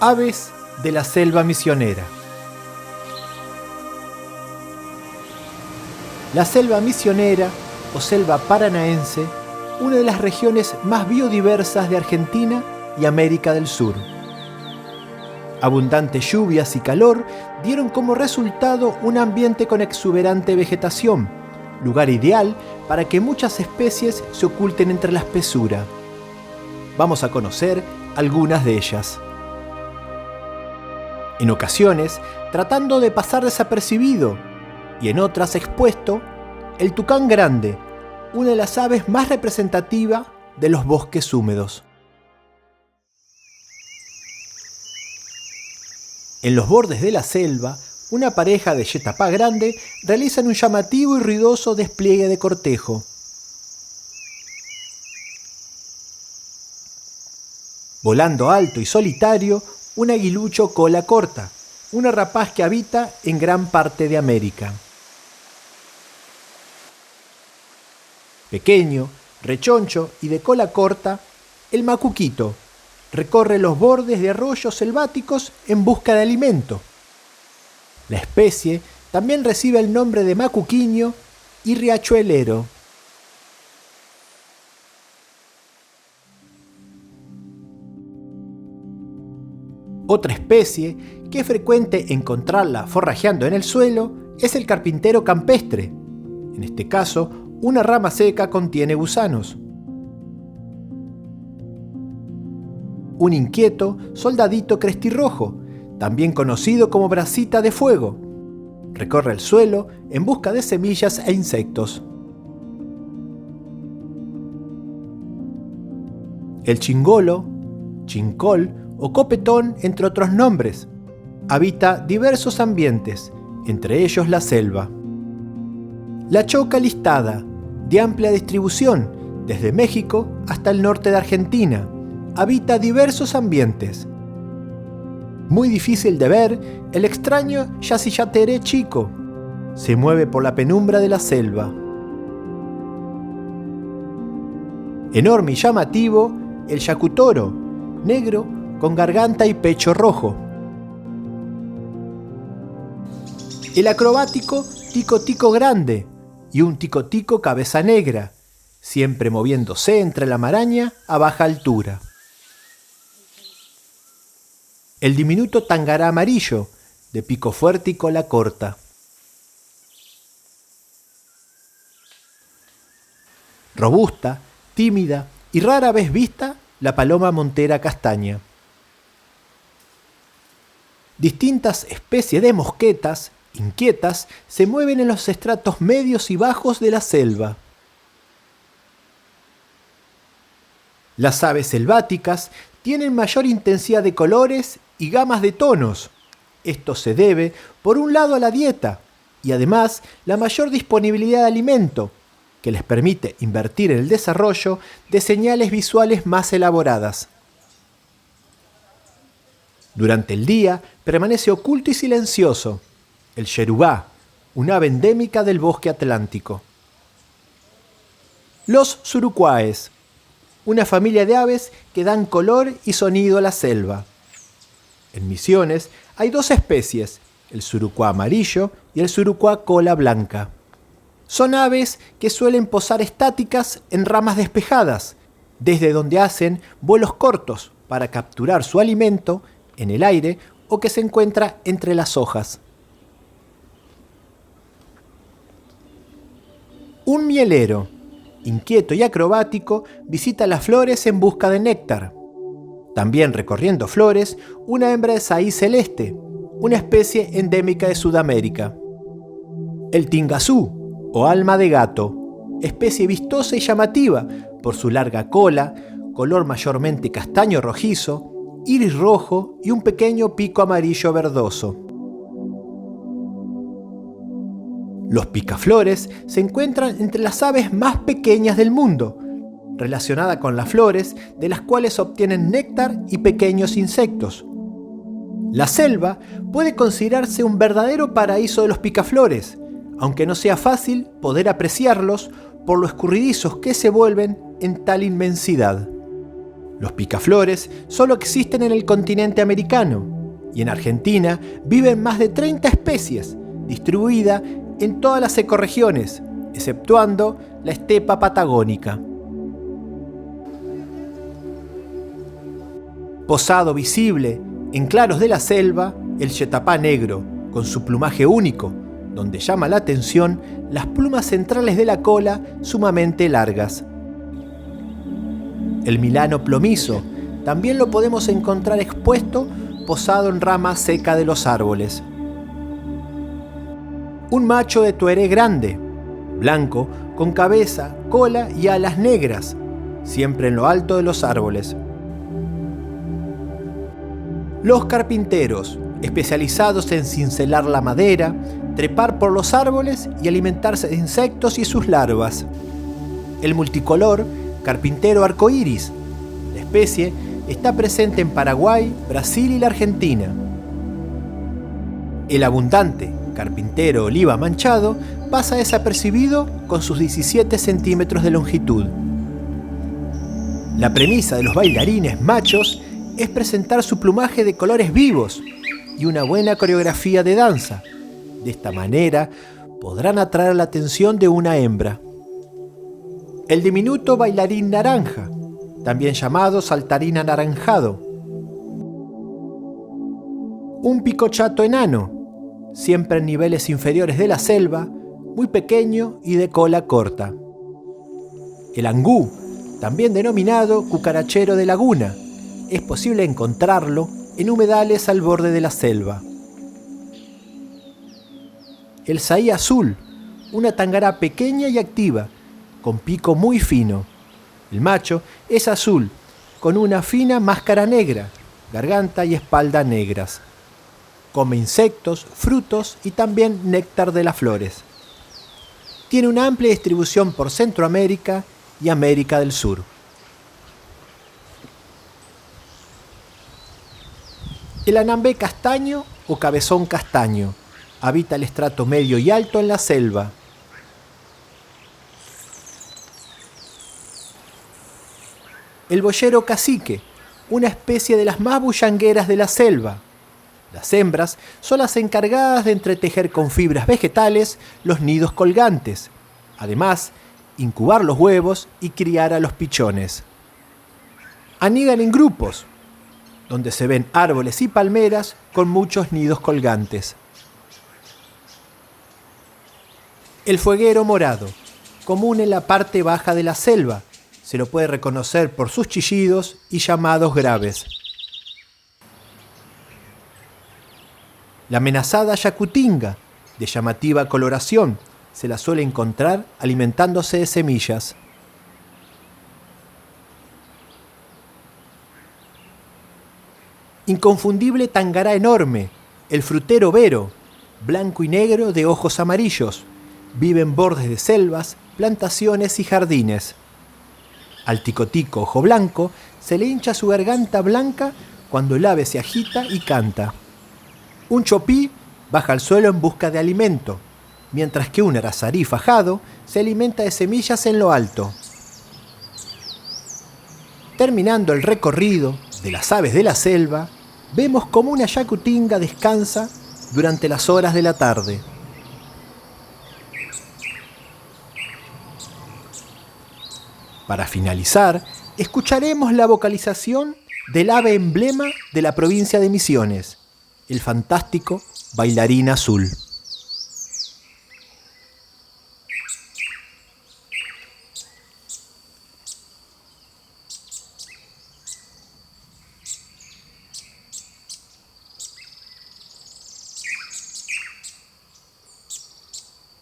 Aves de la selva misionera. La selva misionera, o selva paranaense, una de las regiones más biodiversas de Argentina y América del Sur. Abundantes lluvias y calor dieron como resultado un ambiente con exuberante vegetación, lugar ideal para que muchas especies se oculten entre la espesura. Vamos a conocer algunas de ellas. En ocasiones, tratando de pasar desapercibido, y en otras expuesto, el tucán grande, una de las aves más representativas de los bosques húmedos. En los bordes de la selva, una pareja de yetapá grande realizan un llamativo y ruidoso despliegue de cortejo. Volando alto y solitario, un aguilucho cola corta, una rapaz que habita en gran parte de América. Pequeño, rechoncho y de cola corta, el macuquito recorre los bordes de arroyos selváticos en busca de alimento. La especie también recibe el nombre de macuquiño y riachuelero. Otra especie que es frecuente encontrarla forrajeando en el suelo es el carpintero campestre. En este caso, una rama seca contiene gusanos. Un inquieto soldadito crestirrojo, también conocido como bracita de fuego, recorre el suelo en busca de semillas e insectos. El chingolo, chincol o copetón, entre otros nombres, habita diversos ambientes, entre ellos la selva. La choca listada, de amplia distribución, desde México hasta el norte de Argentina, habita diversos ambientes. Muy difícil de ver, el extraño yacillateré chico se mueve por la penumbra de la selva. Enorme y llamativo, el yacutoro, negro con garganta y pecho rojo. El acrobático tico-tico grande y un tico-tico cabeza negra, siempre moviéndose entre la maraña a baja altura. El diminuto tangará amarillo, de pico fuerte y cola corta. Robusta, tímida y rara vez vista, la paloma montera castaña. Distintas especies de mosquetas, inquietas, se mueven en los estratos medios y bajos de la selva. Las aves selváticas tienen mayor intensidad de colores y gamas de tonos. Esto se debe, por un lado, a la dieta y además la mayor disponibilidad de alimento, que les permite invertir en el desarrollo de señales visuales más elaboradas. Durante el día permanece oculto y silencioso el yerubá, una ave endémica del bosque atlántico. Los surucuáes, una familia de aves que dan color y sonido a la selva. En Misiones hay dos especies, el surucuá amarillo y el surucuá cola blanca. Son aves que suelen posar estáticas en ramas despejadas, desde donde hacen vuelos cortos para capturar su alimento en el aire o que se encuentra entre las hojas. Un mielero, inquieto y acrobático, visita las flores en busca de néctar. También recorriendo flores, una hembra de saí celeste, una especie endémica de Sudamérica. El tingazú, o alma de gato, especie vistosa y llamativa por su larga cola, color mayormente castaño rojizo, iris rojo y un pequeño pico amarillo verdoso. Los picaflores se encuentran entre las aves más pequeñas del mundo, relacionada con las flores de las cuales obtienen néctar y pequeños insectos. La selva puede considerarse un verdadero paraíso de los picaflores, aunque no sea fácil poder apreciarlos por lo escurridizos que se vuelven en tal inmensidad. Los picaflores solo existen en el continente americano y en Argentina viven más de 30 especies, distribuidas en todas las ecorregiones, exceptuando la estepa patagónica. Posado visible en claros de la selva, el yetapá negro, con su plumaje único, donde llama la atención las plumas centrales de la cola sumamente largas. El milano plomizo también lo podemos encontrar expuesto posado en rama seca de los árboles. Un macho de tueré grande, blanco, con cabeza, cola y alas negras, siempre en lo alto de los árboles. Los carpinteros, especializados en cincelar la madera, trepar por los árboles y alimentarse de insectos y sus larvas. El multicolor carpintero arcoíris. La especie está presente en Paraguay, Brasil y la Argentina. El abundante carpintero oliva manchado pasa desapercibido con sus 17 centímetros de longitud. La premisa de los bailarines machos es presentar su plumaje de colores vivos y una buena coreografía de danza. De esta manera podrán atraer la atención de una hembra. El diminuto bailarín naranja, también llamado saltarín anaranjado. Un picochato enano, siempre en niveles inferiores de la selva, muy pequeño y de cola corta. El angú, también denominado cucarachero de laguna, es posible encontrarlo en humedales al borde de la selva. El saí azul, una tangará pequeña y activa, con pico muy fino. El macho es azul, con una fina máscara negra, garganta y espalda negras. Come insectos, frutos y también néctar de las flores. Tiene una amplia distribución por Centroamérica y América del Sur. El anambé castaño o cabezón castaño habita el estrato medio y alto en la selva. El boyero cacique, una especie de las más bullangueras de la selva. Las hembras son las encargadas de entretejer con fibras vegetales los nidos colgantes. Además, incubar los huevos y criar a los pichones. Anidan en grupos, donde se ven árboles y palmeras con muchos nidos colgantes. El fueguero morado, común en la parte baja de la selva, se lo puede reconocer por sus chillidos y llamados graves. La amenazada yacutinga, de llamativa coloración, se la suele encontrar alimentándose de semillas. Inconfundible tangará enorme, el frutero vero, blanco y negro de ojos amarillos, vive en bordes de selvas, plantaciones y jardines. Al ticotico ojo blanco se le hincha su garganta blanca cuando el ave se agita y canta. Un chopí baja al suelo en busca de alimento, mientras que un arazarí fajado se alimenta de semillas en lo alto. Terminando el recorrido de las aves de la selva, vemos cómo una yacutinga descansa durante las horas de la tarde. Para finalizar, escucharemos la vocalización del ave emblema de la provincia de Misiones, el fantástico bailarín azul.